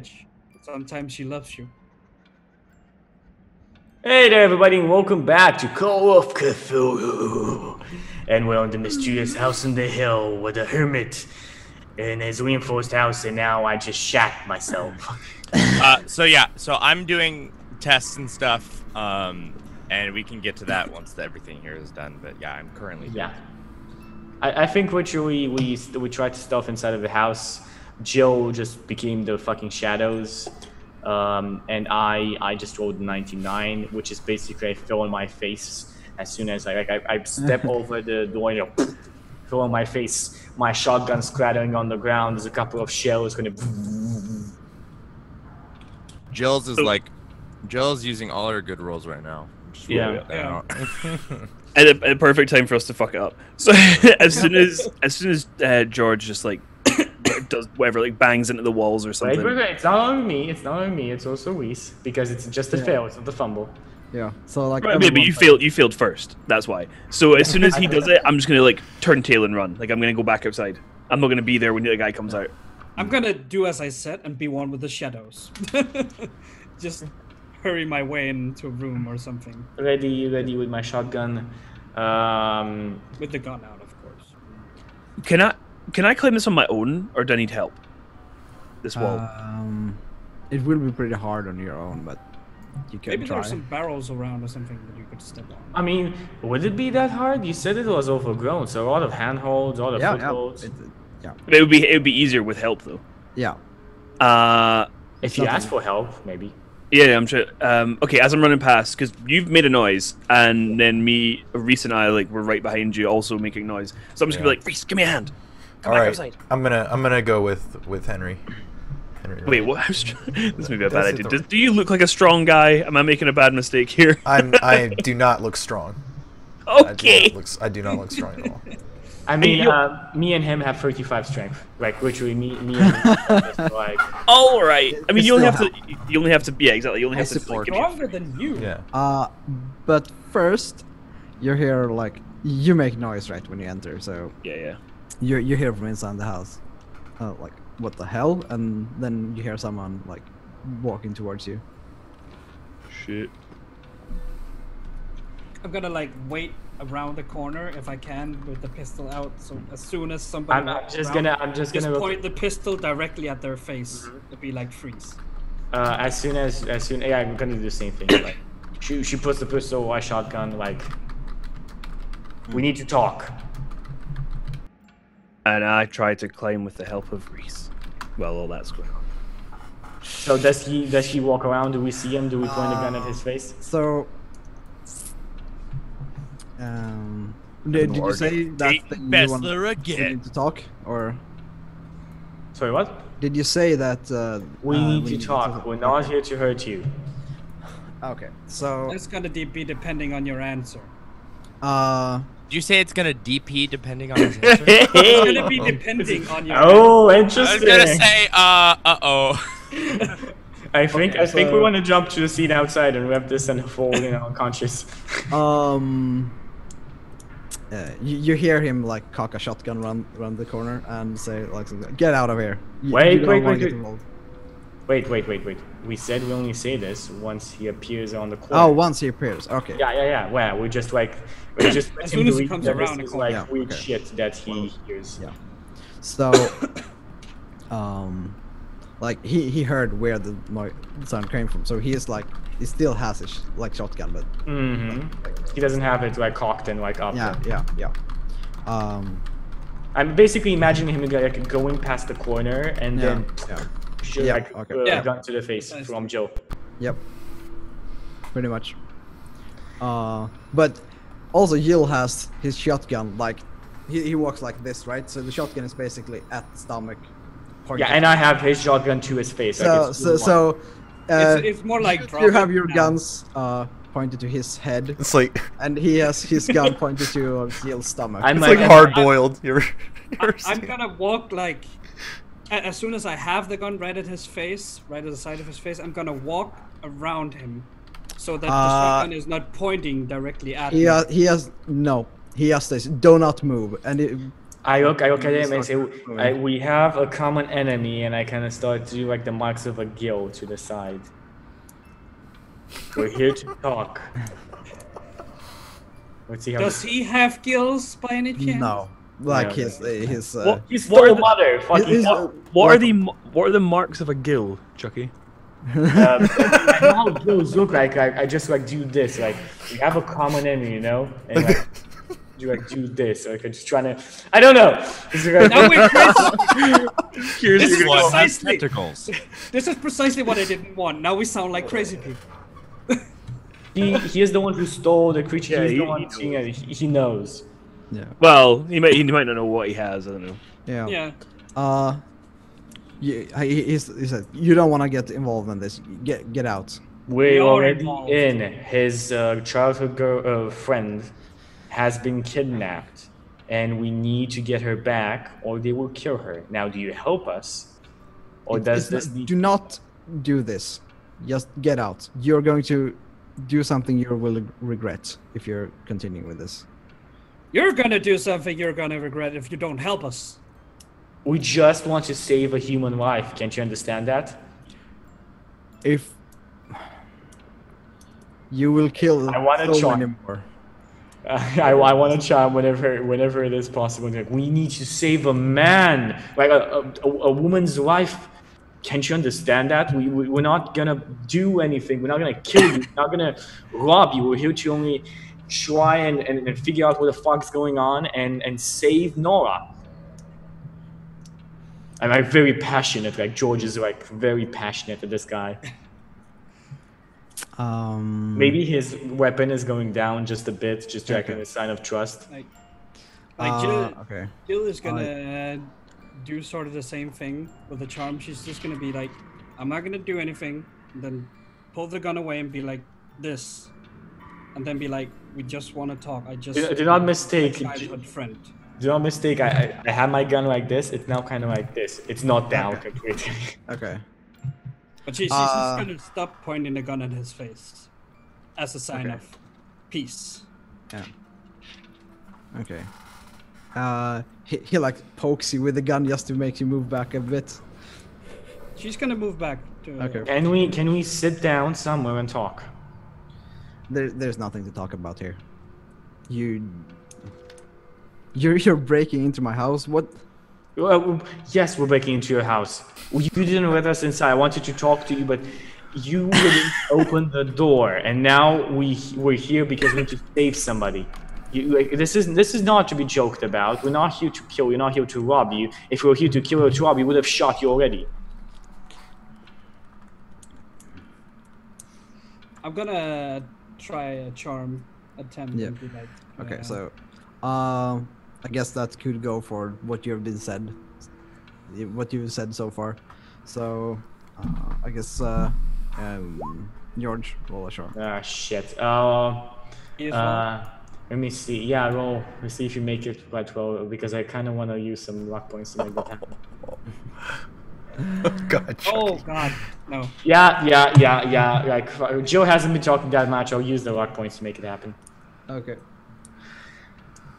bitch. Sometimes she loves you. Hey there, everybody, and welcome back to Call of Cthulhu. And we're on the mysterious house in the hill with a hermit in his reinforced house, and now I just shat myself. So I'm doing tests and stuff, and we can get to that once everything here is done. But yeah, I'm currently doing it. I think literally we tried to stuff inside of the house. Joe just became the fucking shadows. And I just rolled 99, which is basically I fell on my face as soon as I step over the door, fell on my face. My shotgun splattering on the ground. There's a couple of shells going to. Jill's using all her good rolls right now. Yeah. And a perfect time for us to fuck it up. So as soon as George just like does whatever, like bangs into the walls or something. Wait, it's not on me. It's not on me. It's also Reese because it's just a fail. It's not the fumble. Yeah. So like. Right, but you failed first. That's why. So as soon as he does it, I'm just gonna like turn tail and run. Like I'm gonna go back outside. I'm not gonna be there when the guy comes out. I'm gonna do as I said and be one with the shadows. Just hurry my way into a room or something. Ready with my shotgun. With the gun out, of course. Can I climb this on my own, or do I need help? This wall. It will be pretty hard on your own, but you can Maybe try. there's some barrels around or something that you could step on. I mean, would it be that hard? You said it was overgrown, so a lot of handholds, a lot of footholds. It would be easier with help though. Yeah. If you ask for help, maybe. Yeah, I'm sure. Okay, as I'm running past, because you've made a noise, and then Reese and I were right behind you, also making noise. So I'm just gonna be like, Reese, give me a hand. Come back outside. I'm gonna go with Henry. Wait, what? This may be a bad idea. Do you look like a strong guy? Am I making a bad mistake here? I do not look strong. Okay. I do not look strong at all. I mean, me and him have 35 strength. Like literally, me and him. All right. I mean, you only have to. Yeah, exactly. You only have to. Stronger than you. Yeah. But first, you hear you make noise right when you enter. So yeah. You hear from inside the house, like what the hell, and then you hear someone walking towards you. Shit. I'm gonna wait around the corner if I can with the pistol out. So as soon as somebody I'm just gonna point the pistol directly at their face. It'd be like freeze. As soon yeah, I'm gonna do the same thing. She puts the pistol, my shotgun. We need to talk. And I try to climb with the help of Reese. Well, all that's going on. So does he walk around? Do we see him? Do we point a gun at his face? So, did you say that you wanted to talk, or? Sorry, what? Did you say that we need to talk? We're not here to hurt you. Okay, so it's gonna be depending on your answer. Did you say it's gonna DP depending on his answer? It's gonna be depending on your answer. Interesting. I was gonna say, uh-oh. I think we want to jump to the scene outside and wrap this and fall, unconscious. You hear him cock a shotgun run the corner and say get out of here. Wait. We said we only say this once he appears on the corner. Oh, once he appears. Okay. Yeah. Well, we just as soon as he comes around the corner. Weird shit that he hears. Yeah. So, he heard where the sound came from. So he still has his shotgun, but he doesn't have it cocked and up. Yeah. I'm basically imagining him going past the corner and then shoot a gun to the face from Joe. Yep. Pretty much. But also Jill has his shotgun he walks like this, right? So the shotgun is basically at the stomach. Yeah, and I have his shotgun to his face. So it's more like you have your guns pointed to his head. It's and he has his gun pointed to Jill's stomach. It's hard boiled. I'm gonna walk as soon as I have the gun right at his face, right at the side of his face, I'm gonna walk around him so that the shotgun is not pointing directly at him. He has this. Do not move, and I look at him and say, we have a common enemy, and I kind of start to do like the marks of a gill to the side. We're here to talk. Let's see how. Does he have gills by any chance? No, like Yeah. his He stole mother. Fucking. his, What are the marks of a gill, Chucky? I know how gills look like. I just like do this. Like we have a common enemy, you know, and like you like do this. Like I'm just trying to. I don't know. This is Now we're crazy. This is is what has precisely- tentacles. This is precisely what I didn't want. Now we sound like crazy people. he is the one who stole the creature. Yeah, He's the he one seeing it. He knows. yeah, Well, he might not know what he has. I don't know. yeah. Yeah. He said, "You don't want to get involved in this. Get out." We're are already involved. in. His childhood friend has been kidnapped, and we need to get her back, or they will kill her. Now, do you help us, or does this need? Do not do this. Just get out. You're going to do something you will regret if you're continuing with this. You're gonna do something you're gonna regret if you don't help us. We just want to save a human life. Can't you understand that? If you will kill I wanna so try. many more. I want to charm whenever it is possible. Like, we need to save a man, like a woman's life. Can't you understand that? We're not gonna do anything. We're not gonna kill you. We're not gonna rob you. We're here to only try and figure out what the fuck's going on and save Nora. I'm like very passionate. Like George is like very passionate at this guy. Maybe his weapon is going down just a bit, just like a sign of trust. Like Jill, okay. Jill is gonna do sort of the same thing with the charm. She's just gonna be like, I'm not gonna do anything, and then pull the gun away and be like this, and then be like, we just want to talk. I just Do not mistake. my childhood friend. Do not mistake. I have my gun like this. It's now kind of like this. It's not down completely. Okay. But she's just gonna stop pointing the gun at his face as a sign of peace. Yeah. Okay. He like pokes you with the gun just to make you move back a bit. She's gonna move back to. Okay. Can we sit down somewhere and talk? There's nothing to talk about here. You're breaking into my house. What? Yes, we're breaking into your house. You didn't let us inside. I wanted to talk to you, but you wouldn't open the door. And now we're here because we need to save somebody. This is not to be joked about. We're not here to kill. We're not here to rob you. If we were here to kill or to rob, we would have shot you already. I'm gonna try a charm attempt. Yeah. And be like, Okay. So, I guess that could go for what you've been said, what you've said so far. So, I guess George, roll a charm. Ah, shit. Beautiful. Let me see. Yeah, roll. Let's see if you make it quite well, because I kind of want to use some luck points to make that happen. God. Oh God, no. Yeah. Like Joe hasn't been talking that much. I'll use the luck points to make it happen. Okay.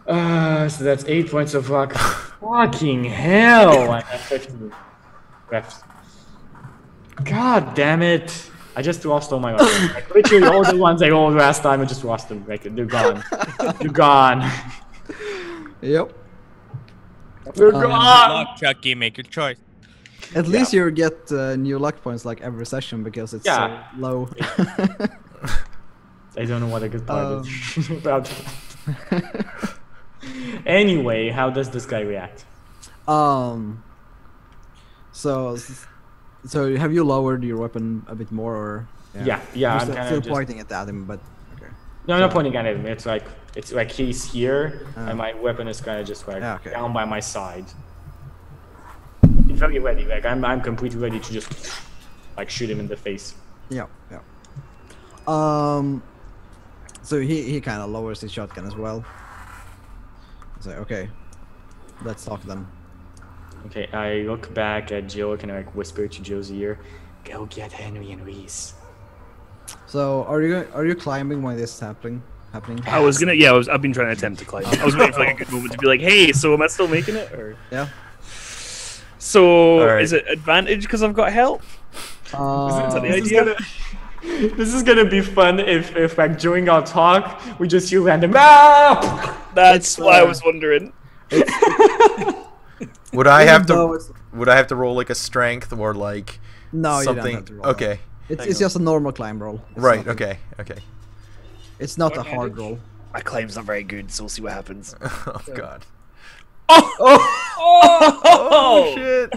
So that's 8 points of luck. Fucking hell! I have 15 left. God damn it! I just lost all my luck. Like, literally all the ones I rolled last time, I just lost them. Like, they're gone. They're gone. Yep. They're Good gone! luck, Chucky. Make your choice. At least you get new luck points like every session because it's so low. I don't know what a good part is about that. Anyway, how does this guy react? So have you lowered your weapon a bit more, or? Yeah, You're I'm still, kind still of just... pointing it at him, but okay. No, I'm not pointing at him. It's like he's here, and my weapon is kind of just like down by my side. He's very ready. Like I'm completely ready to just like shoot him in the face. Yeah. So he kind of lowers his shotgun as well. So okay, let's talk then. Okay, I look back at Joe, kind of like whisper to Joe's ear, "Go get Henry and Reese." So are you climbing when this is happening? happening? I've been trying to attempt to climb. I was waiting for like a good moment to be like, hey, so am I still making it? Or Yeah. so right. is it advantage because I've got help? Is that the idea? This is gonna be fun if like during our talk we just hear random That's why I was wondering. Would I have though to? it's- Would I have to roll like a strength or like No, you something? don't have to roll. Okay. It's just a normal climb roll. It's Right. nothing- Okay. It's not a What hard damage? roll. My climb's not very good, so we'll see what happens. Oh God. Oh shit.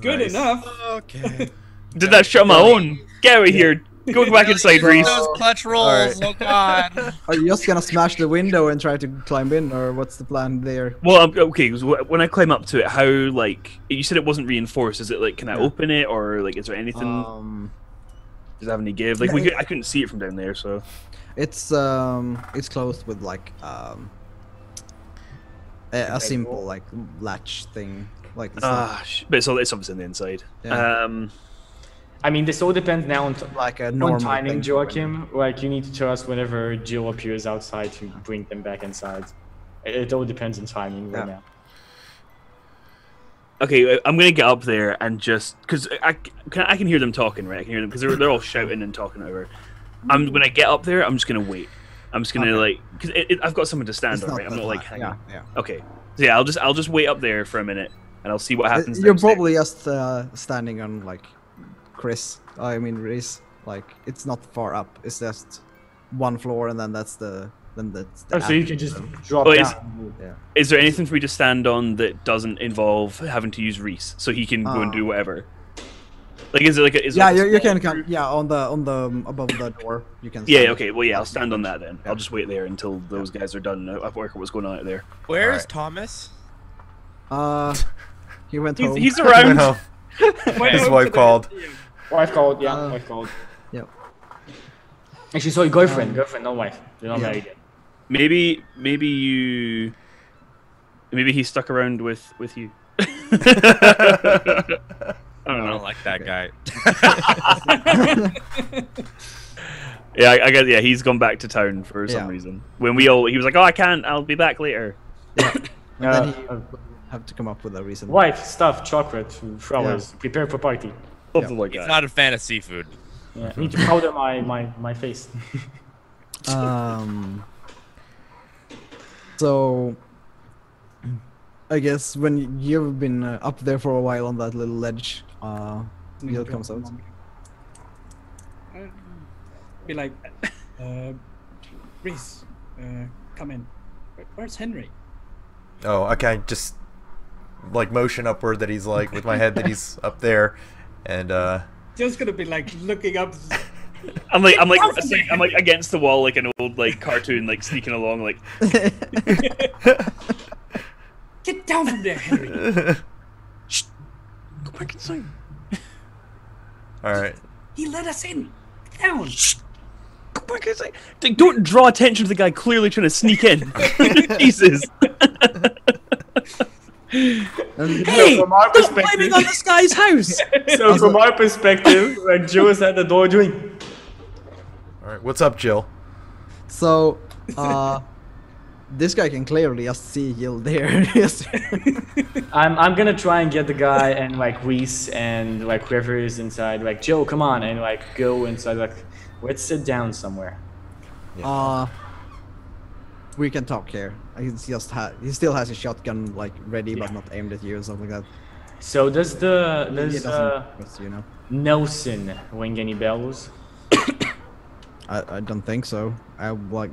Good Nice. enough. Okay. Did that shot on my own? Get out of here. Go back inside, Really Reese. those clutch rolls. Oh God. Are you just gonna smash the window and try to climb in, or what's the plan there? Well, okay. So when I climb up to it, how like you said it wasn't reinforced? Is it like can I open it or like is there anything? Does it have any give? Like I couldn't see it from down there, so. It's closed with like a simple like latch thing. Like it's not But it's obviously on the inside. Yeah. I mean, this all depends now on, like a on normal timing, thing. Joakim. Like, you need to tell us whenever Jill appears outside to bring them back inside. It all depends on timing right now. Okay, I'm gonna get up there and just because I can hear them talking, right? I can hear them because they're all shouting and talking over. When I get up there, I'm just gonna wait. I'm just gonna like because I've got someone to stand It's on, not right? I'm that not like high. hanging. Yeah. Okay, so yeah, I'll just wait up there for a minute and I'll see what happens. You're downstairs. probably just standing on like Chris. I mean Reese. Like it's not far up. It's just one floor, and then that's the Oh, so you can just drop Oh, down. Yeah. Is there anything for me to stand on that doesn't involve having to use Reese, so he can go and do whatever? Like, is it like a, is it Yeah, like a you small can come. group? Yeah, on the above the door, you can. Yeah, stand. okay. Well, yeah, I'll stand on that then. I'll just wait there until those guys are done. I work out what's going on out there. Where is Alright. Thomas? He went home. He's around. No. His wife called. Wife called, yeah, wife called. Yeah. Actually, sorry, girlfriend, not wife. You're not yeah. married yet. Maybe he's stuck around with you. I don't I know. don't like that guy. Yeah, I guess. Yeah, he's gone back to town for some reason. When he was like, "Oh, I can't. I'll be back later." Yeah. And then he Uh, have to come up with a reason. Wife, stuff, chocolate, flowers, prepare for party. Something like He's that. not a fan of seafood. Yeah, I need to powder my face. So, I guess when you've been up there for a while on that little ledge, Neil comes out. Be like, Reese, come in. Where's Henry? Oh, okay. Just like motion upward that he's like with my head that he's up there, and Just gonna be like looking up. I'm like against the wall like an old like cartoon like sneaking along like. Get down from there, Henry. Shh. Go back inside. all right. He let us in. Get down. Shh. Go back inside. Like, don't draw attention to the guy clearly trying to sneak in. Jesus. Hey, from our stop climbing on this guy's house. So from our perspective, like Joe is at the door doing. All right. What's up, Jill? So, this guy can clearly just see Gil there. Yes. I'm gonna try and get the guy and like Reese and like whoever is inside, like Joe, come on, and like go inside, like let's sit down somewhere. We can talk here. He still has a shotgun like ready, but not aimed at you or something like that. So does He does doesn't trust you know. Nelson ring any bells? I don't think so. I'm like,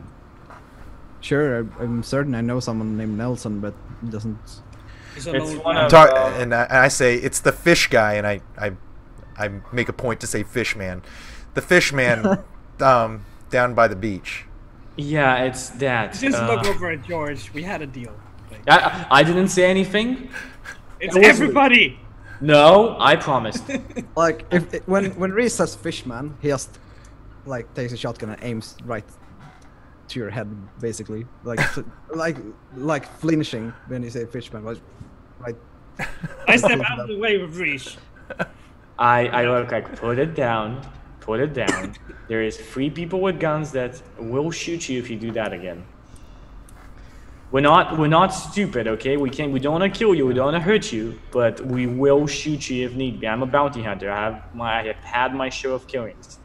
sure, I'm certain I know someone named Nelson, but it doesn't. He's It's alone. one of And I say it's the fish guy, and I make a point to say fish man, the fish man, down by the beach. yeah, it's that. Just look over at George. We had a deal. Like, I didn't say anything. it's It was- everybody. No, I promised. Like when Reese says fishman, he just like takes a shotgun and aims right to your head, basically. Like like flinching when you say fishman, right? I step out of the way with Reese. I look like put it down, put it down. There is 3 people with guns that will shoot you if you do that again. We're not stupid, okay? We don't want to kill you, we don't want to hurt you, but we will shoot you if need be. I'm a bounty hunter. I have had my share of killings.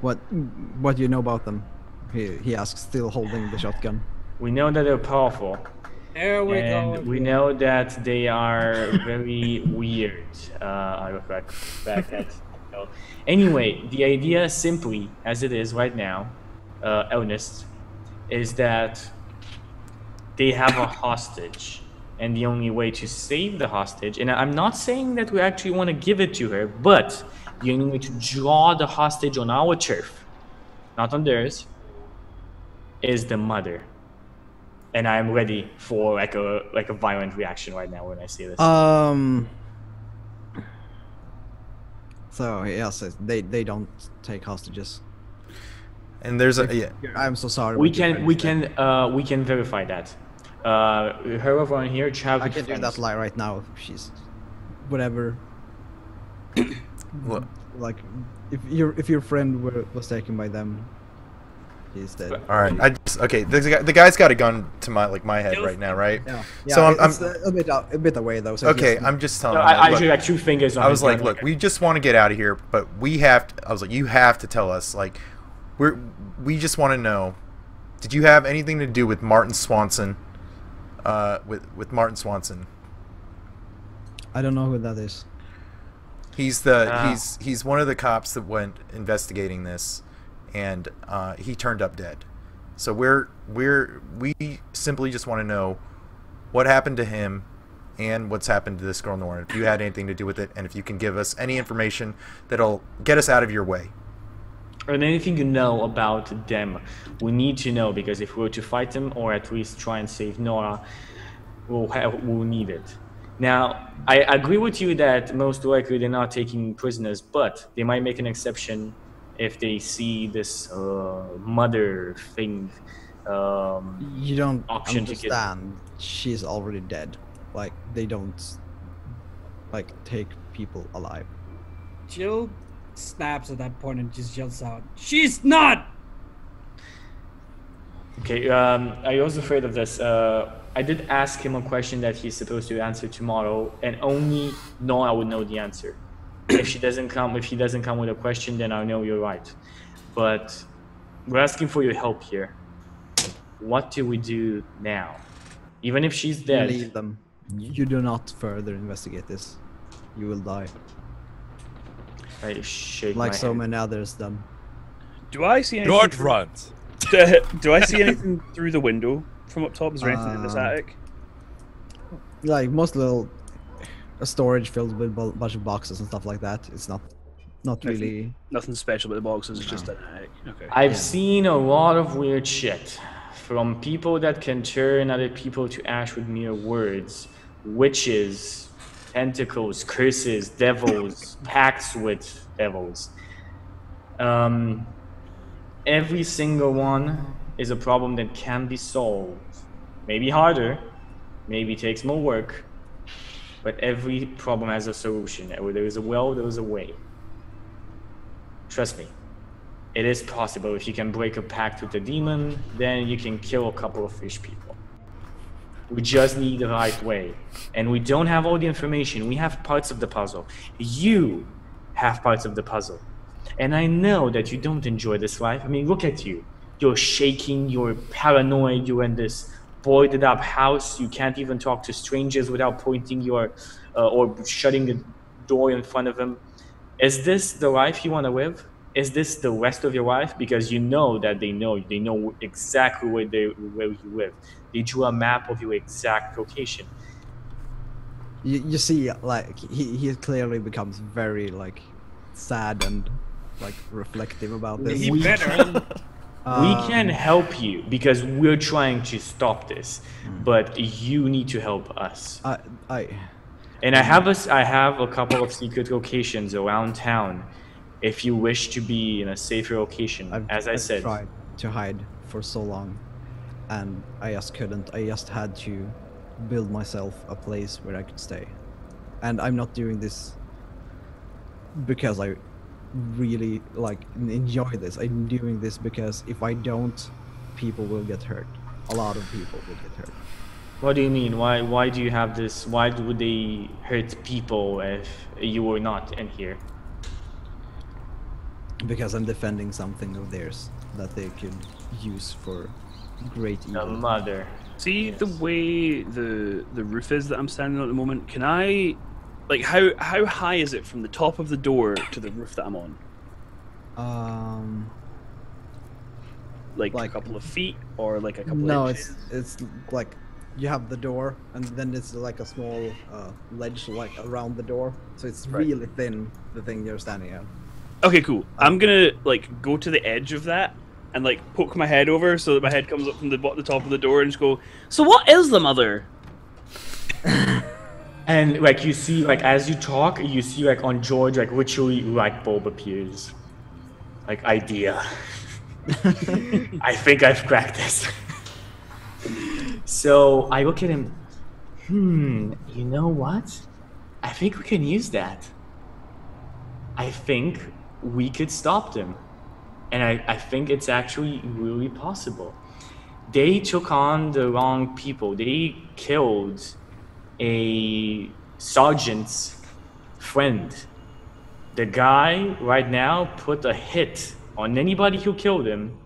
What do you know about them? He asks, still holding the shotgun. We know that they're powerful. There we go. We know that they are very weird. I look back at. Anyway, the idea, simply as it is right now, Ernest, is that they have a hostage, and the only way to save the hostage, and I'm not saying that we actually want to give it to her, but the only way to draw the hostage on our turf, not on theirs, is the mother. And I'm ready for like a violent reaction right now when I say this. So yes, they don't take hostages. And there's a yeah. I'm so sorry. We can verify that. Whoever on here, I can do that lie right now. She's whatever. What? Like if your friend was taken by them, he's dead. All right, the guy's got a gun to my head right now, right? Yeah. So I'm a bit away though. So okay. just, I'm just telling No, you. I look, actually got 2 fingers on I was his like, gun. look, we just want to get out of here, but we have to. I was like, you have to tell us. Like, we just want to know. Did you have anything to do with Martin Swanson? With Martin Swanson. I don't know who that is. He's he's one of the cops that went investigating this, and he turned up dead. So we simply just want to know what happened to him and what's happened to this girl Nora. If you had anything to do with it, and if you can give us any information that'll get us out of your way. And anything you know about them, we need to know, because if we were to fight them or at least try and save Nora, we'll need it. Now, I agree with you that most likely they're not taking prisoners, but they might make an exception if they see this mother thing. You don't option understand. She's already dead. Like they don't like take people alive. Jill snaps at that point and just yells out, "She's not!" Okay, are you also afraid of this? I did ask him a question that he's supposed to answer tomorrow, and only Nora would know the answer. If he doesn't come with a question, then I know you're right. But we're asking for your help here. What do we do now? Even if she's dead. Leave them. You do not further investigate this. You will die. I shake like my so head. many others done. Do I see anything? George runs. Do I see anything through the window from up top? Is there anything in this attic? Like most little a storage filled with a bunch of boxes and stuff like that. It's not really. Nothing special about the boxes. It's just an attic. Okay. I've seen a lot of weird shit. From people that can turn other people to ash with mere words. Witches, tentacles, curses, devils, pacts with devils. Every single one is a problem that can be solved. Maybe harder, maybe takes more work, but every problem has a solution. Where there is a will, there is a way. Trust me, it is possible. If you can break a pact with a demon, then you can kill a couple of fish people. We just need the right way. And we don't have all the information. We have parts of the puzzle. You have parts of the puzzle. And I know that you don't enjoy this life. I mean, look at you. You're shaking, you're paranoid, you're in this boarded up house. You can't even talk to strangers without pointing your, or shutting the door in front of them. Is this the life you want to live? Is this the rest of your life? Because you know that they know exactly where you live. They drew a map of your exact location. You see, like he clearly becomes very like sad and like reflective about this. He better. We can help you because we're trying to stop this, but you need to help us. And I have a couple of secret locations around town. If you wish to be in a safer location, I've tried to hide for so long, and I just couldn't. I just had to build myself a place where I could stay. and I'm not doing this because I really enjoy this. I'm doing this because if I don't, people will get hurt. A lot of people will get hurt. What do you mean? Why do you have this? Why would they hurt people if you were not in here? Because I'm defending something of theirs that they could use for great The evil. mother. See Yes. the way the roof is that I'm standing on at the moment? Can I, like, how high is it from the top of the door to the roof that I'm on? Like a couple of feet or like a couple No, of inches? it's like you have the door, and then it's like a small ledge like around the door, so it's Right. really thin. The thing you're standing on. Okay, cool. I'm gonna like go to the edge of that and like poke my head over so that my head comes up from the top of the door and just go. So what is the mother? And like you see, like as you talk, you see like on George, like literally light bulb appears. Like idea. I think I've cracked this. So I look at him. You know what? I think we can use that. I think we could stop them. And I think it's actually really possible. They took on the wrong people. They killed a sergeant's friend. The guy right now put a hit on anybody who killed him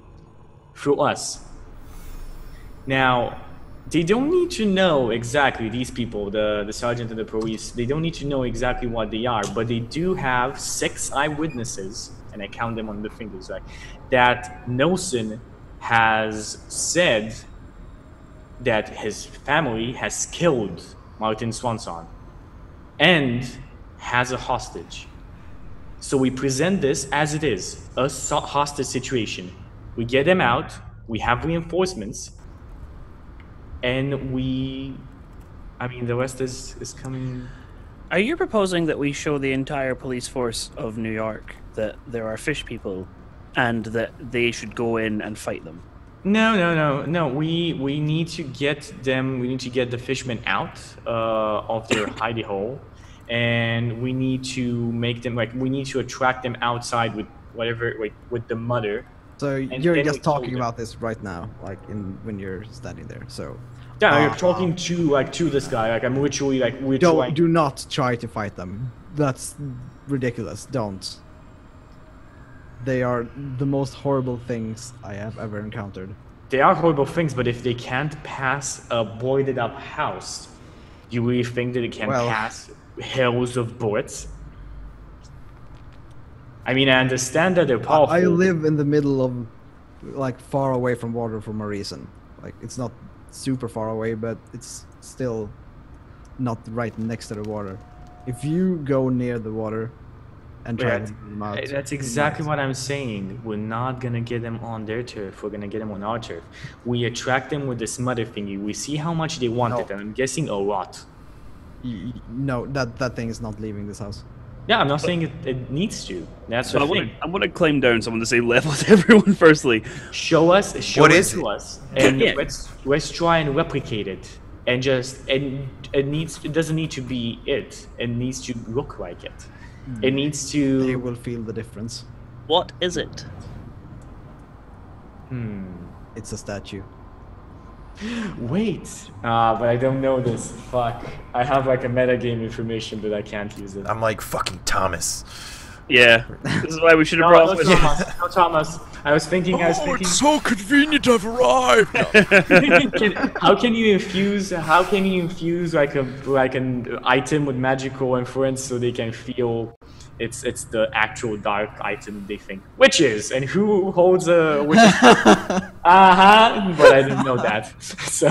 through us. Now, they don't need to know exactly, these people, the sergeant and the police, they don't need to know exactly what they are, but they do have 6 eyewitnesses, and I count them on the fingers, right, that Nelson has said that his family has killed Martin Swanson and has a hostage. So we present this as it is, a hostage situation. We get them out, we have reinforcements, and the rest is coming. Are you proposing that we show the entire police force of New York that there are fish people and that they should go in and fight them? No. We need to get them. We need to get the fishmen out of their hidey hole, and we need to make them we need to attract them outside with whatever, with the mother. So And you're then just we kill talking them. about this right now, when you're standing there. So Yeah, you're talking to this guy. Like I'm literally do not try to fight them. That's ridiculous. Don't. They are the most horrible things I have ever encountered. They are horrible things, but if they can't pass a boarded up house, you really think that it can pass hails of bullets? I mean, I understand that they're powerful. I live in the middle of, far away from water for a reason. It's not super far away, but it's still not right next to the water. If you go near the water and try to get them out, That's exactly what I'm saying. We're not gonna get them on their turf. We're gonna get them on our turf. We attract them with this mother thingy. We see how much they want it, and I'm guessing a lot. No, that thing is not leaving this house. Yeah, I'm not saying it needs to. That's the thing. I want to climb down someone to say level with everyone firstly. Show us What it is to it? us, and Yeah. let's try and replicate it. And it doesn't need to be it. It needs to look like it. It needs to. They will feel the difference. What is it? It's a statue. Wait, but I don't know this. Fuck. I have a metagame information, but I can't use it. I'm like fucking Thomas. Yeah, this is why we should have No, brought. no, Thomas. No, Thomas. I was thinking. so convenient I've arrived. How can you infuse an item with magical influence so they can feel it's the actual dark item they think witches, and who holds a witch? But I didn't know that. So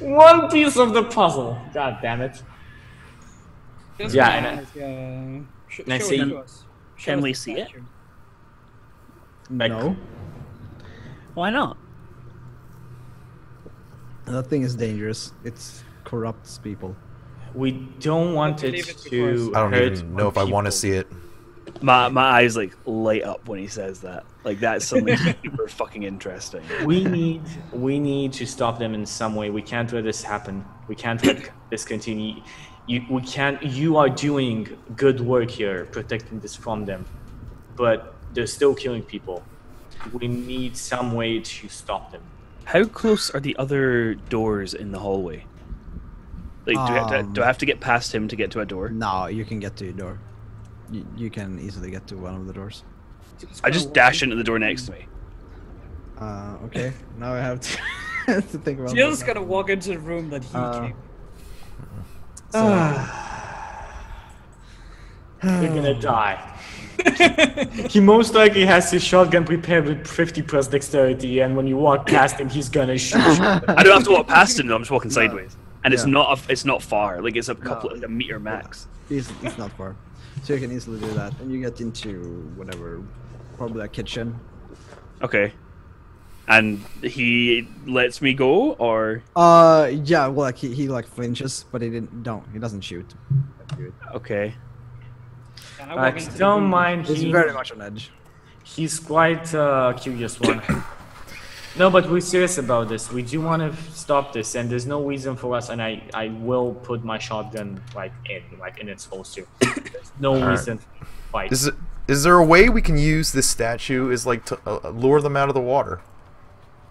one piece of the puzzle. God damn it. Yeah, and I see- Can we see it? No, Why not? that thing is dangerous. It corrupts people. We don't want it Leave it to I don't hurt even know if I want to see it. My eyes like light up when he says that. Like that's something super fucking interesting. We need to stop them in some way. We can't let this happen. We can't let this continue. We can't. You are doing good work here, protecting this from them, but they're still killing people. We need some way to stop them. How close are the other doors in the hallway? Like, do I have to get past him to get to a door? No, you can get to your door. You can easily get to one of the doors. I just dash into the door next to me. Okay. Now I have to, to think about Jill's gonna walk into the room that he came. You're gonna die. He most likely has his shotgun prepared with 50+ dexterity, and when you walk past him, he's gonna shoot you. I don't have to walk past him though. I'm just walking sideways, and it's not far. Like it's a couple, like a meter max. It's not far, so you can easily do that, and you get into whatever, probably a kitchen. Okay. And he lets me go, or yeah, well, like he like flinches, but he doesn't shoot. okay. Can I walk But into the don't room? mind, He's very much on edge. he's quite curious one. No, but we're serious about this. We do want to stop this, and there's no reason for us. And I will put my shotgun in its holster. There's no reason to fight. Is there a way we can use this statue is like to lure them out of the water?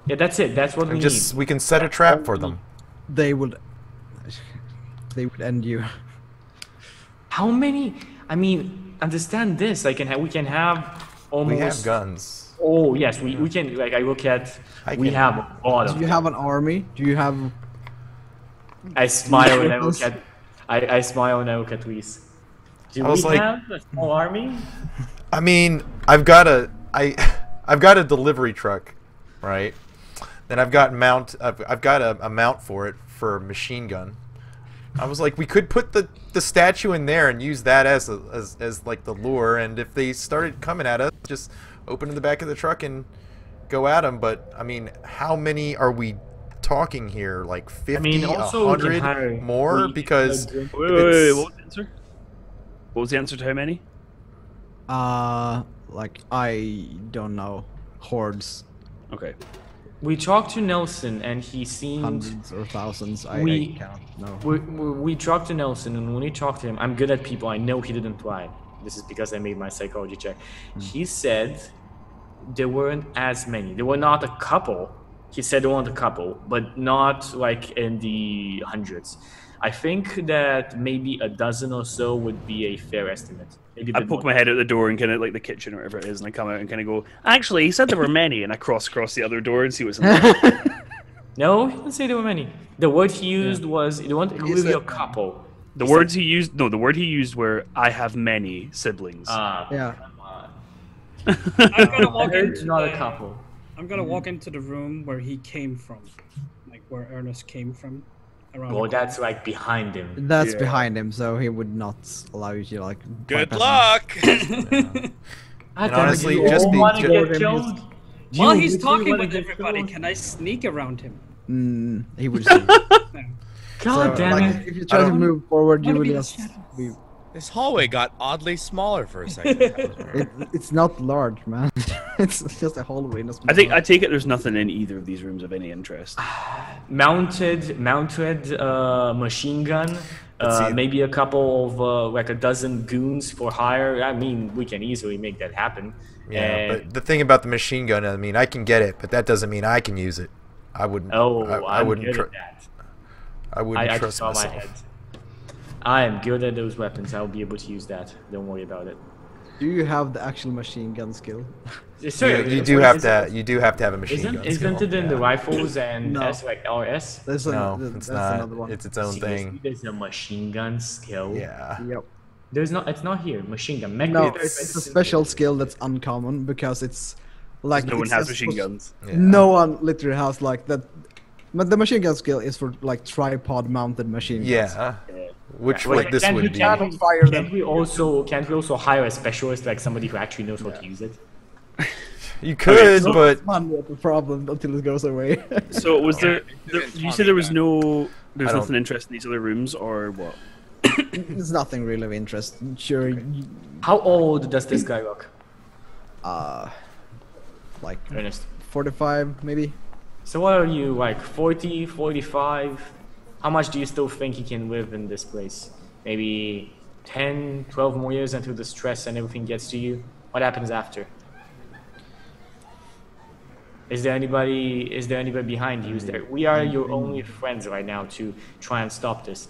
Yeah, that's it. That's what we need. We can set a trap for them. They would end you. How many? I mean, understand this. We can have almost. We have guns. Oh yes, we can. Like I look at. We have a lot of. Do you have an army? Do you have? I smile and I look at. I smile and I look at Reese. Do we have a small army? I mean, I've got a delivery truck, right? Then I've got a mount for it for a machine gun. I was like, we could put the statue in there and use that as like the lure, and if they started coming at us, just open the back of the truck and go at them. But I mean, how many are we talking here? Like 50, I mean, also 100 more? Because Wait, what was the answer? What was the answer to how many? Like I don't know, hordes, Okay. We talked to Nelson and he seemed. hundreds or thousands. I cannot know. We talked to Nelson, and when we talked to him, I'm good at people. I know he didn't lie. This is because I made my psychology check. He said there weren't as many. There were not a couple. He said there weren't a couple, but not like in the hundreds. I think that maybe a dozen or so would be a fair estimate. Maybe I poke my head out the door and kind of like the kitchen or whatever it is, and I come out and kind of go, actually, he said there were many, and I cross across the other door and see what's in there. No, he didn't say there were many. The word he used was there weren't really a couple. The word he used were, I have many siblings. Yeah. I'm gonna walk into Not a couple. I'm gonna walk into the room where he came from, like where Ernest came from. Around Well, the that's like behind him. That's behind him, so he would not allow you to like. Good bypass him. luck. And honestly, you just all be- wanna ju- get killed? While You he's literally talking wanna with get everybody, killed? can I sneak around him? He would. Just, God damn like, it. if you try to move forward, you wanna would be the just shadow. be. This hallway got oddly smaller for a second. It's not large, man. It's just a hallway. I take it there's nothing in either of these rooms of any interest. Mounted machine gun. see- Maybe a couple of like a dozen goons for hire. I mean, we can easily make that happen. Yeah, And- but the thing about the machine gun, I mean, I can get it, but that doesn't mean I can use it. I wouldn't. Oh, I I'm wouldn't. good Tr- at that. I wouldn't I trust just saw my myself. head. I am good at those weapons. I'll be able to use that. Don't worry about it. Do you have the actual machine gun skill? You do have to. You do have to have a machine gun. Isn't skill. it in the rifles and No. like RS? That's No, that's it's another not. one. It's its own Seriously, thing. There's a machine gun skill. Yeah. Yep. There's not. It's not here. Machine gun. No, it's a special skill that's uncommon because it's like No one it's has just machine for- guns. Yeah. No one literally has like that. But the machine gun skill is for like tripod mounted machine guns. Yeah. Which Wait, like this can we- would be. can we- Fire Can't them. we also hire a specialist, like somebody who actually knows how to use it? You could, so- but Man, what the problem until it goes away. So was there? You said there was no. There's I don't- nothing interesting in these other rooms, or what? It's nothing really of interest. Sure, How old does this guy look? like Ernest. 45 maybe. So what are you, like 40, 45? How much do you still think he can live in this place? Maybe 10, 12 more years until the stress and everything gets to you? What happens after? Is there anybody behind you? We are your only friends right now to try and stop this.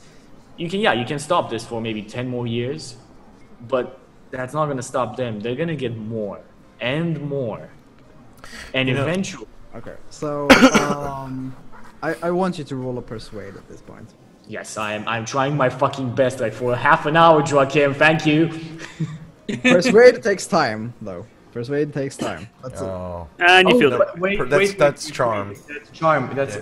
You can stop this for maybe 10 more years, but that's not gonna stop them. They're gonna get more and more. And eventually... Okay, so I want you to roll a persuade at this point. Yes, I'm trying my fucking best, like for half an hour, Joakim, thank you. Persuade takes time, though. Persuade takes time. That's And you feel but that. wait, that's charm. That's charm. That's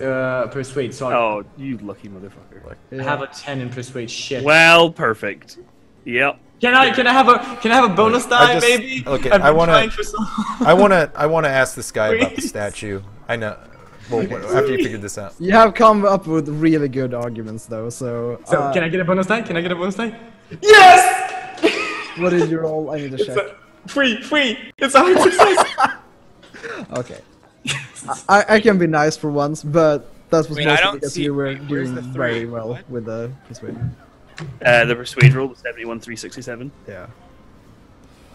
persuade. Sorry. Oh, you lucky motherfucker. I have a 10 in persuade. Shit. Well, perfect. Yep. Can I have a bonus die, maybe? Okay, I've I been wanna trying for so long. I wanna ask this guy about the Please. statue. I know. Well, after you figured this out. You have come up with really good arguments, though. So, So can I get a bonus die? Can I get a bonus die? Yes! what is your roll? I need to check. Free. It's a hard success. Okay. I can be nice for once, but that was Wait, I mostly don't because see- you were wait, where's doing the three? very well What? with the persuade. The persuade roll was 71,367. Yeah.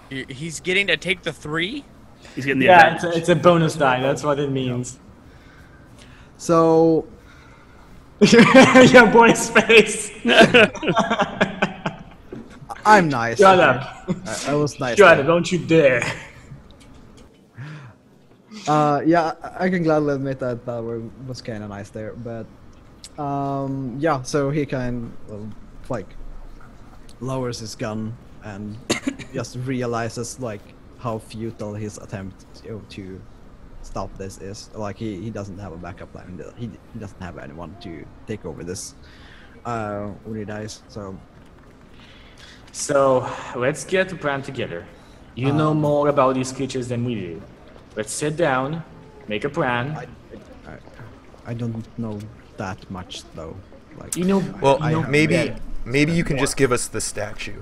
He's getting to take the 3? He's getting the Yeah, advantage. it's a bonus die. That's what it means. So Your boy's face. I'm nice. Shut okay? up. I was nice. Shut there. up. Don't you dare. Yeah, I can gladly admit that was kind of nice there, but yeah. So he like lowers his gun and just realizes like how futile his attempt to stop this is. Like he doesn't have a backup plan. He doesn't have anyone to take over this when he dies. So let's get a plan together. You know more about these creatures than we do. Let's sit down, make a plan. I don't know that much though. Like You know, Well, you know maybe you can just give us the statue.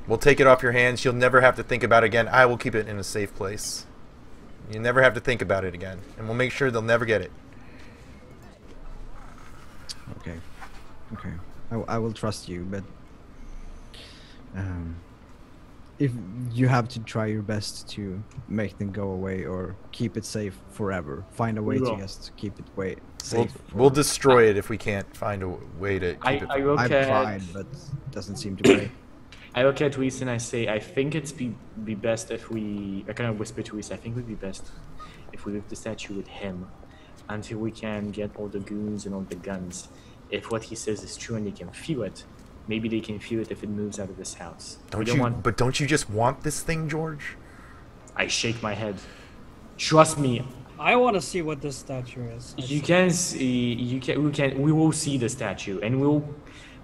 We'll take it off your hands. You'll never have to think about it again. I will keep it in a safe place. You never have to think about it again, and we'll make sure they'll never get it. Okay. I will trust you, but if you have to try your best to make them go away or keep it safe forever, find a way We to will. just keep it safe. We'll destroy it if we can't find a way to keep it. I look I've at tried, but doesn't seem to work. I look at Reese and I say, I think it's be best if we. I kind of whisper to Reese, I think it would be best if we leave the statue with him until we can get all the goons and all the guns. If what he says is true and they can feel it, maybe they can feel it if it moves out of this house. But don't you just want this thing, George? I shake my head. Trust me, I want to see what this statue is. you can see. We will see the statue, and we'll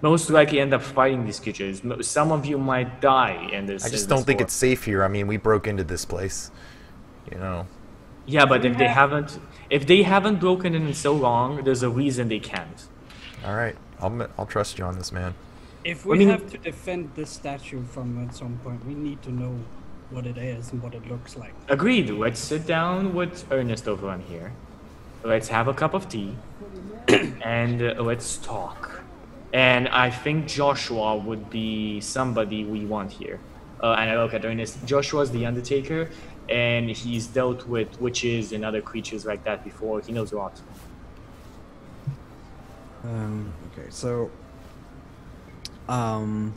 most likely end up fighting these creatures. Some of you might die in this. I just in don't this think war. it's safe here. I mean, we broke into this place. You know. Yeah, but if they haven't broken in so long, there's a reason they can't. All right, I'll trust you on this, man. If we I mean- have to defend this statue from at some point, we need to know what it is and what it looks like. Agreed. Let's sit down with Ernest over on here. Let's have a cup of tea, and let's talk. And I think Joshua would be somebody we want here. And I look at Ernest. Joshua's the Undertaker, and he's dealt with witches and other creatures like that before. He knows a lot. Okay, so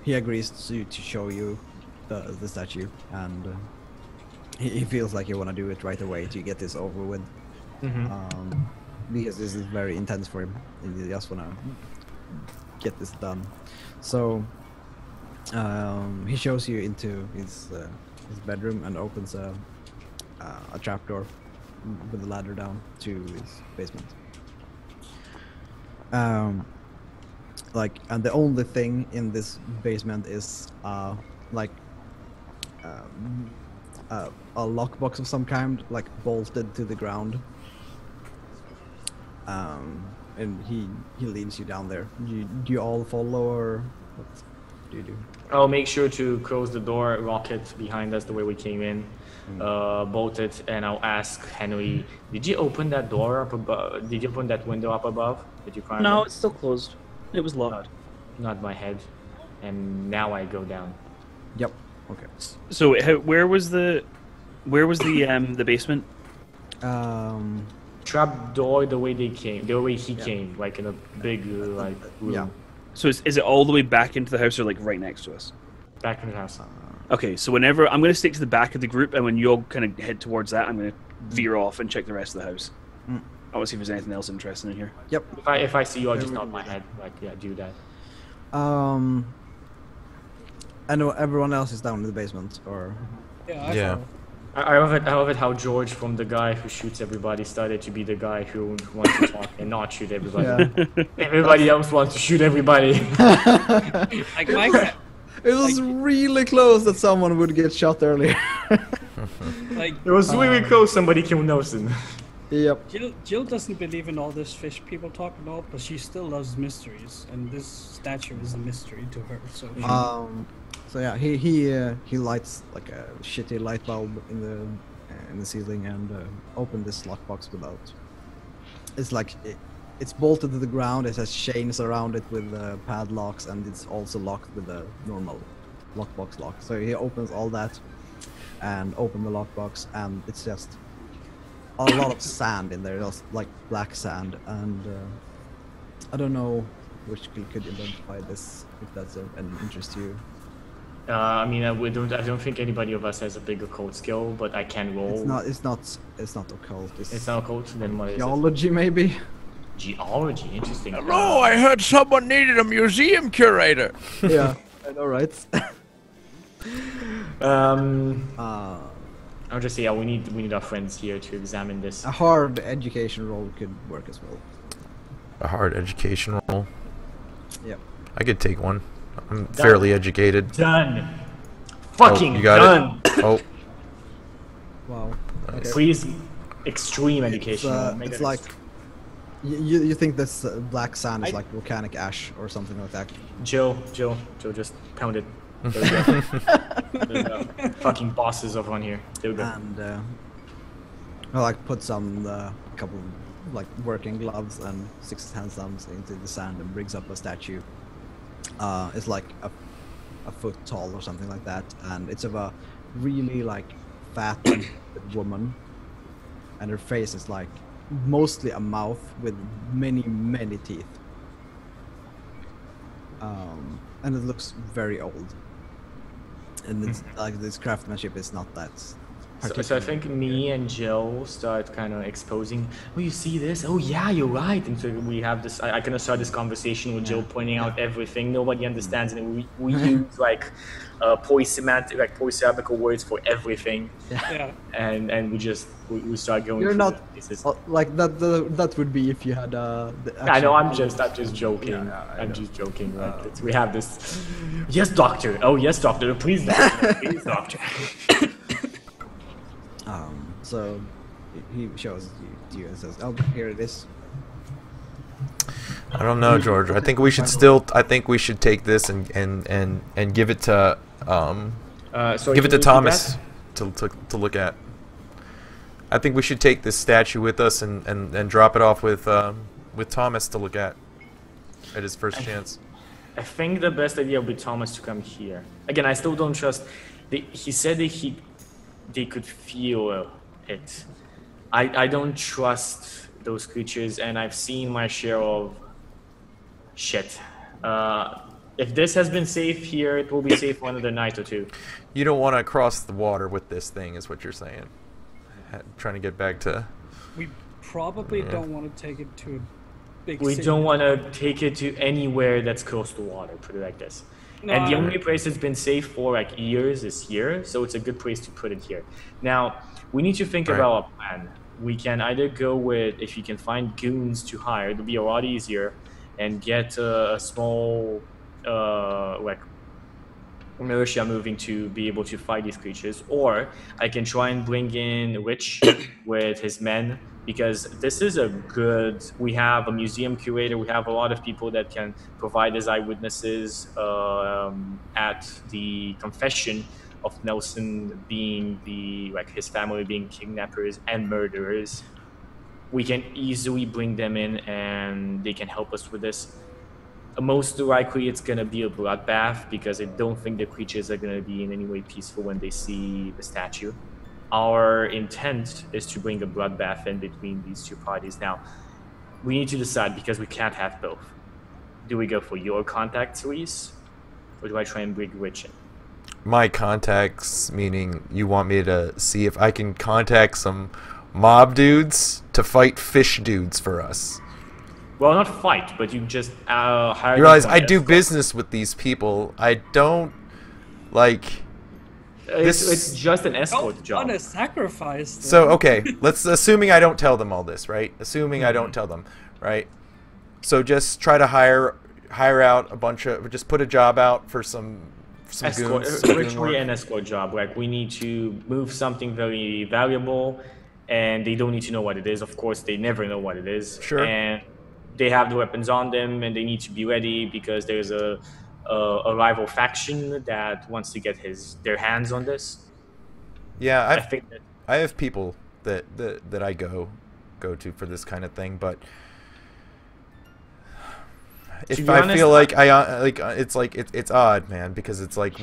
he agrees to show you the statue, and he feels like you want to do it right away to get this over with. Because this is very intense for him. He just want to get this done. So he shows you into his bedroom and opens a trapdoor with a ladder down to his basement. And the only thing in this basement is like a lockbox of some kind, like bolted to the ground. And he leads you down there. Do you all follow, or what? do you do? I'll make sure to close the door, lock it behind us the way we came in, bolt it, and I'll ask Henry, did you open that door up above? Did you open that window up above? Did you climb No, it? it's still closed. It was locked. Not my head. And now I go down. Yep. Okay. So where was the basement? Trap door the way they came, the way he came, like in a big like room. Yeah. So is it all the way back into the house or like right next to us? Back in the house. Okay, so whenever I'm going to stick to the back of the group, and when you all kind of head towards that, I'm going to veer off and check the rest of the house. Mm. I want to see if there's anything else interesting in here. Yep. If I see you, I'll just nod my head, like yeah, do that. I know everyone else is down in the basement, or Yeah. Yeah. I love it how George, from the guy who shoots everybody, started to be the guy who wants to talk and not shoot everybody. yeah. Everybody else wants to shoot everybody. Like my It was really close that someone would get shot earlier. like It was really close. Somebody killed Nelson. Yep. Jill doesn't believe in all this fish people talk about, but she still loves mysteries, and this statue is a mystery to her. So yeah, he lights like a shitty light bulb in the ceiling and opened this lockbox without. It's like it's bolted to the ground. It has chains around it with padlocks, and it's also locked with a normal lockbox lock. So he opens all that and open the lockbox, and it's just a lot of sand in there, just like black sand, and I don't know which could identify this, if that's of any interest to you. I mean, I don't think anybody of us has a big occult skill, but I can roll. It's not occult. It's not occult. Then what is it? Geology, maybe. Geology, interesting. Hello, I heard someone needed a museum curator. Yeah, I know, right? I'll just say, yeah, we need our friends here to examine this. A hard education roll could work as well. A hard education roll. Yep. I could take one. I'm fairly educated. Done. Fucking you got done. it? Oh. Wow. Okay. Please, extreme education. Make It's it like you think this black sand is like volcanic ash or something like that. Joe, just pound it. There we go. There we go. Fucking bosses over on here. There we go. And I like put some couple like working gloves and 6 hand thumbs into the sand and brings up a statue. It's like a foot tall or something like that, and it's of a really like fat woman, and her face is like mostly a mouth with many teeth, and it looks very old, and it's like this craftsmanship is not that. So I think me and Jill start kind of exposing. Oh, you see this? Oh yeah, you're right. And so we have this. I kind of start this conversation with Jill, pointing out everything nobody understands, and we use like polysyllabic words for everything. Yeah. And we start going. You're through not this. like that. That would be if you had I know. I'm just joking. I'm just joking. Right? We have this. Yes, doctor. Oh, yes, doctor. Please, doctor. Please, doctor. So he shows you and says, "Oh, here it is." I don't know, George. I think we should still. I think we should take this and give it to give it to Thomas to look at. I think we should take this statue with us and drop it off with Thomas to look at his first chance. I think the best idea would be Thomas to come here. Again, I still don't trust. He said that they could feel it. I don't trust those creatures, and I've seen my share of shit. If this has been safe here, it will be safe for another night or two. You don't want to cross the water with this thing, is what you're saying. Trying to get back to. We probably don't want to take it to a big We city. don't want to take it to anywhere that's close to water, put it like this. No, And the only place it's been safe for like years is here, so it's a good place to put it here. Now, we need to think about a plan. We can either go with, if you can find goons to hire, it'll be a lot easier, and get a small like militia moving to be able to fight these creatures, or I can try and bring in Rich with his men because this is a good. We have a museum curator. We have a lot of people that can provide as eyewitnesses at the confession of Nelson being his family being kidnappers and murderers. We can easily bring them in, and they can help us with this. Most likely, it's gonna be a bloodbath because I don't think the creatures are gonna be in any way peaceful when they see the statue. Our intent is to bring a bloodbath in between these two parties. Now, we need to decide because we can't have both. Do we go for your contacts, Chriz, or do I try and bring Rich in? My contacts, meaning you want me to see if I can contact some mob dudes to fight fish dudes for us. Well, not fight, but you just hire. You realize I do business with these people. I don't like. It's just an escort job. On a sacrifice. Though. So okay, assuming I don't tell them all this, right? Assuming I don't tell them, right? So just try to hire out a bunch of, just put a job out for some escort, goons. literally an escort job. Like we need to move something very valuable, and they don't need to know what it is. Of course, they never know what it is. Sure. And they have the weapons on them, and they need to be ready because there's a rival faction that wants to get their hands on this. Yeah, I think that I have people that I go to for this kind of thing, but if I feel like it's odd, man, because it's like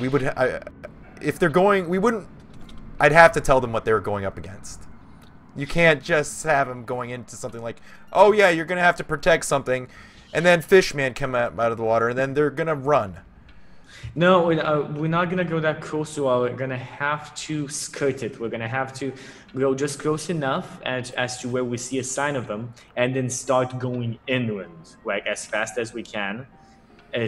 if they're going, I'd have to tell them what they're going up against. You can't just have them going into something like, oh yeah, you're gonna have to protect something, and then Fishman come out of the water, and then they're gonna run. No, we're not gonna go that close to our. We're gonna have to skirt it. We're gonna have to go just close enough as to where we see a sign of them, and then start going inland, like as fast as we can,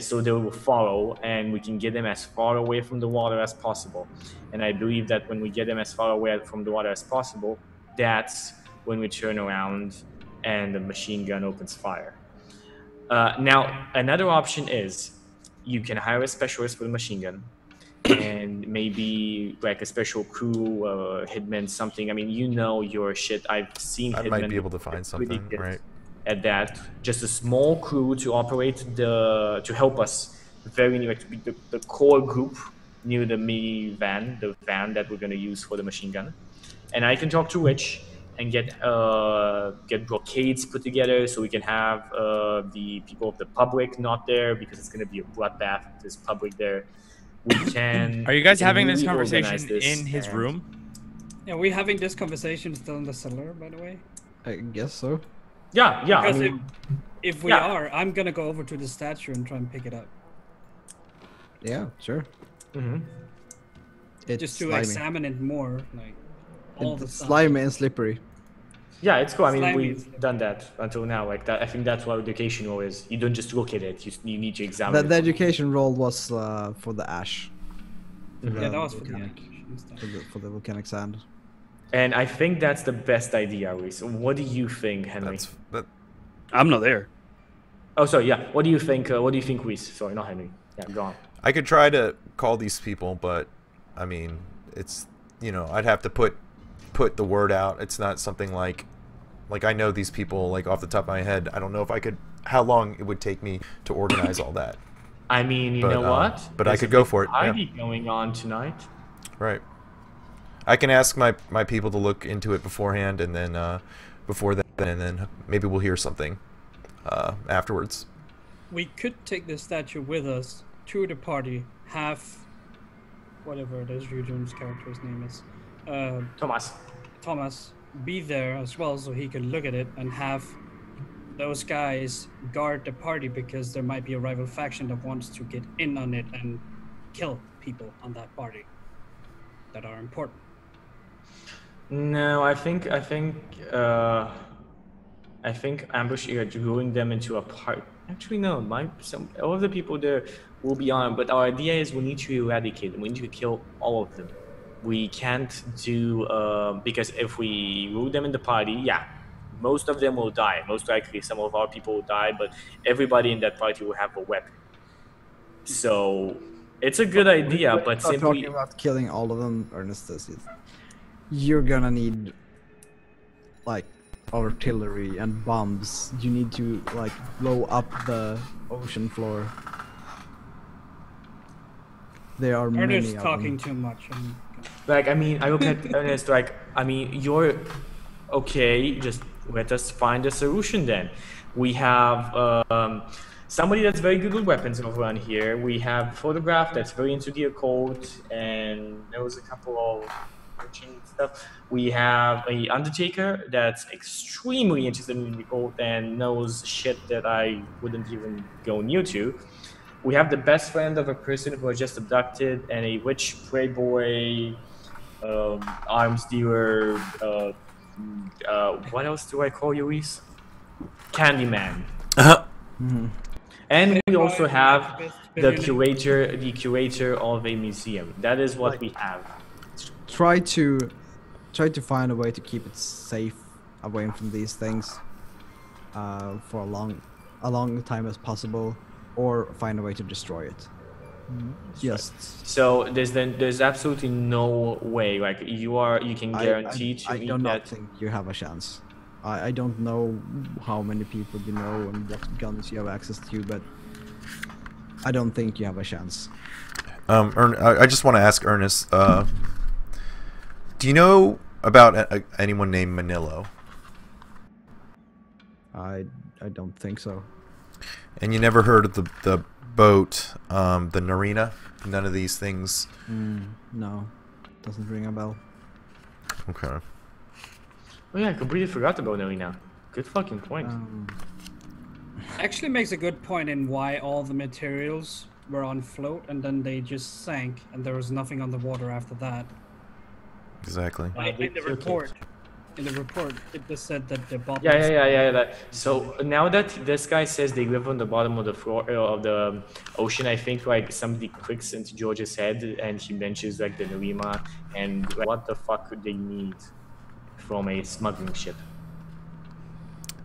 so they will follow, and we can get them as far away from the water as possible. And I believe that when we get them as far away from the water as possible, that's when we turn around and the machine gun opens fire. Now, another option is you can hire a specialist for the machine gun and maybe like a special crew, hitman, something. I mean, you know your shit. I've seen I hitmen might be able to find something, right? At that, just a small crew to operate to help us very near, to be the core group near the minivan, the van that we're going to use for the machine gun. And I can talk to Rich and get blockades put together so we can have the people of the public not there because it's going to be a bloodbath if there's public there. We can. Are you guys having this really conversation in his room? Yeah, we're having this conversation still in the cellar, by the way. I guess so. Yeah. Because I mean, if we are, I'm gonna go over to the statue and try and pick it up. Yeah, sure. mhm. It's Just to slimy. examine it more, like all the It's stuff. slimy and slippery. Yeah, it's cool. I mean, Slimy we've is- done that until now. Like that, I think that's what education role is. You don't just look at it. You need to examine The it. education role was for the ash. Mhm. Yeah, that was for the volcanic. animation and stuff. For the volcanic sand. And I think that's the best idea, Reese. What do you think, Henry? I'm not there. Oh, sorry. Yeah. What do you think? What do you think, Reese? Sorry, not Henry. Yeah, go on. I could try to call these people, but I mean, it's, I'd have to put the word out. It's not something like I know these people like off the top of my head. I don't know if I could, how long it would take me to organize all that. I mean, you But, know what? but I There's could a go big for it, yeah. Party going on tonight. Right. I can ask my people to look into it beforehand, and then and then maybe we'll hear something afterwards. We could take the statue with us to the party, have whatever it is Yujoon's character's name is, Thomas, be there as well so he can look at it and have those guys guard the party because there might be a rival faction that wants to get in on it and kill people on that party that are important. No, I think luring them into a party. Actually, no. All of the people there will be armed, but our idea is we need to eradicate them. We need to kill all of them. We can't do because if we lure them in the party, yeah, most of them will die. Most likely, some of our people will die, but everybody in that party will have a weapon. So it's a good idea, but Start simply talking about killing all of them, Ernest. You're gonna need like artillery and bombs. You need to like blow up the ocean floor. There are many Ernest of talking them. too much. Like, I mean, I look at Ernest like, I mean, you're okay, just let us find a solution then. We have somebody that's very good with weapons over on here. We have Photograph that's very into the occult and knows a couple of witching stuff. We have a Undertaker that's extremely interested in the occult and knows shit that I wouldn't even go near to. We have the best friend of a person who was just abducted, and a witch, playboy, arms dealer. What else do I call you, Reese? Candyman. And we also have the curator of a museum. That is what we have. Try to find a way to keep it safe away from these things for a long time as possible, or find a way to destroy it. Yes. So there's absolutely no way, like you can guarantee to I me do not that. think you have a chance. I don't know how many people you know and what guns you have access to, but I don't think you have a chance. I just want to ask Ernest, do you know about anyone named Manilo? I don't think so. And you never heard of the boat, the Narina? None of these things? No, doesn't ring a bell. Okay. Oh yeah, I completely forgot about Arena. Good fucking point. Actually makes a good point in why all the materials were on float and then they just sank and there was nothing on the water after that. Exactly. In the report, it just said that the bottom. Yeah. So now that this guy says they live on the bottom of the floor of the ocean, I think like somebody clicks into George's head and he mentions like the Narima and like, what the fuck could they need from a smuggling ship?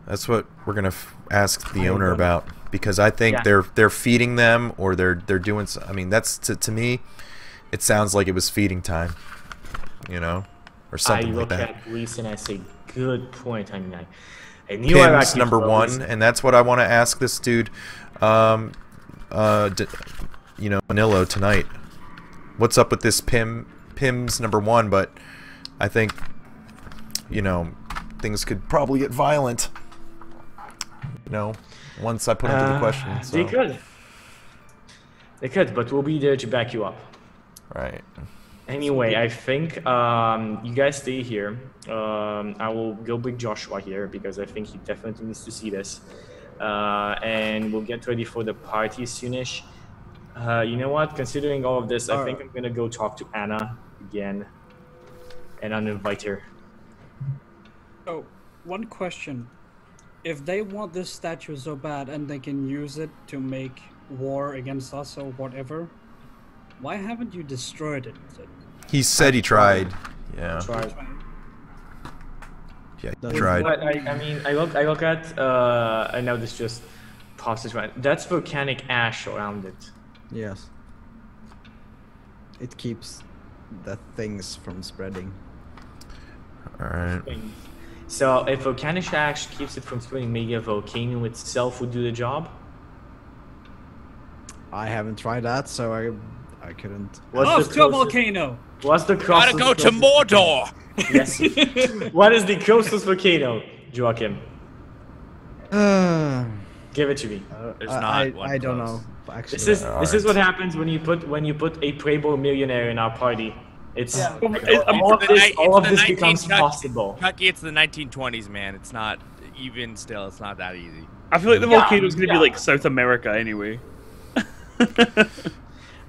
That's what we're gonna ask the owner about, because I think they're feeding them, or they're doing. I mean, that's to me, it sounds like it was feeding time, you know, or something like that. I look at Reese and I say, good point. I mean, I knew I Pim's number one, and that's what I want to ask this dude, you know, Manilo tonight. What's up with this Pim? Pim's number one, but I think, you know, things could probably get violent. You know, once I put into the question. So. They could, but we'll be there to back you up. Right. Anyway, I think you guys stay here. I will go bring Joshua here because I think he definitely needs to see this. And we'll get ready for the party soonish. You know what? Considering all of this, I think I'm gonna go talk to Anna again and uninvite her. Oh, one question. If they want this statue so bad and they can use it to make war against us or whatever, why haven't you destroyed it? He said he tried. Yeah. Yeah, he tried. But I mean, I look at I know this just passes right. That's volcanic ash around it. Yes. It keeps the things from spreading. All right. So if volcanic ash keeps it from spreading, maybe a volcano itself would do the job. I haven't tried that, so I couldn't. Off to a volcano! What's the closest? Gotta go to Mordor! Yes. What is the closest volcano, Joakim? Give it to me. There's not one I don't close. know. Actually, This is what happens when you put a Playboy millionaire in our party. It's all of this becomes possible. Chuky, it's the 1920s, man. It's not even still. It's not that easy. I feel like the volcano's gonna be like South America anyway.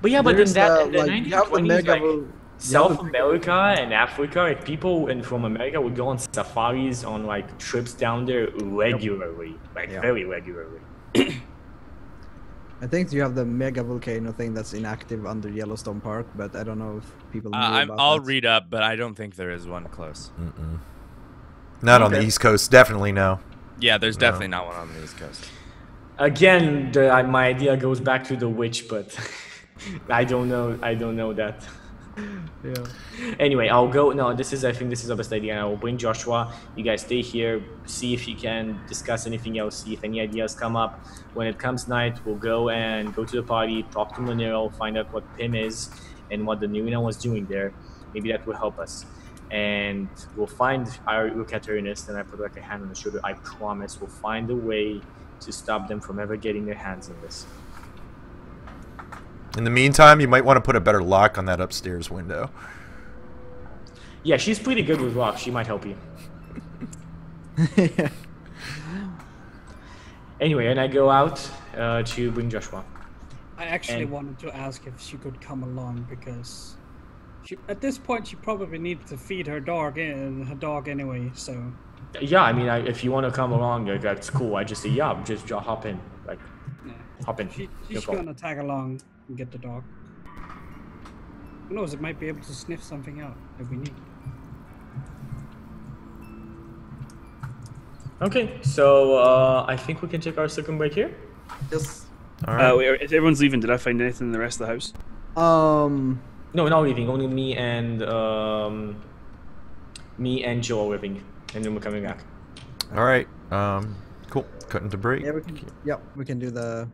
But yeah, but in the like, you have the 1920s, mega like, South America and Africa, like people from America would go on safaris on like trips down there regularly, very regularly. I think you have the mega volcano thing that's inactive under Yellowstone Park, but I don't know if people know about I'll that. read up, but I don't think there is one close. Not on the East Coast. Definitely no. Yeah, there's definitely not one on the East Coast. Again, my idea goes back to the witch, but I don't know that. Yeah. Anyway, I'll go. No, I think this is the best idea. I will bring Joshua. You guys stay here. See if you can discuss anything else. See if any ideas come up. When it comes night, we'll go to the party, talk to Monero, find out what PIM is and what the Newina was doing there. Maybe that will help us. And we'll find our Ukaterinist, and I put like a hand on the shoulder. I promise we'll find a way to stop them from ever getting their hands on this. In the meantime, you might want to put a better lock on that upstairs window. Yeah, she's pretty good with rocks. She might help you. Anyway, and I go out to bring Joshua. I actually wanted to ask if she could come along because at this point she probably needs to feed her dog anyway. So. Yeah, I mean, if you want to come along, that's cool. I just say, yeah, just hop in, like, hop in. She's gonna tag along and get the dog. Who knows? It might be able to sniff something out if we need. Okay, so I think we can take our second break here. Yes. All right. Wait, if everyone's leaving, did I find anything in the rest of the house? No, not leaving. Only me and Joe are leaving, and then we're coming back. All right. Cool. Cutting to break. Yeah, we can do the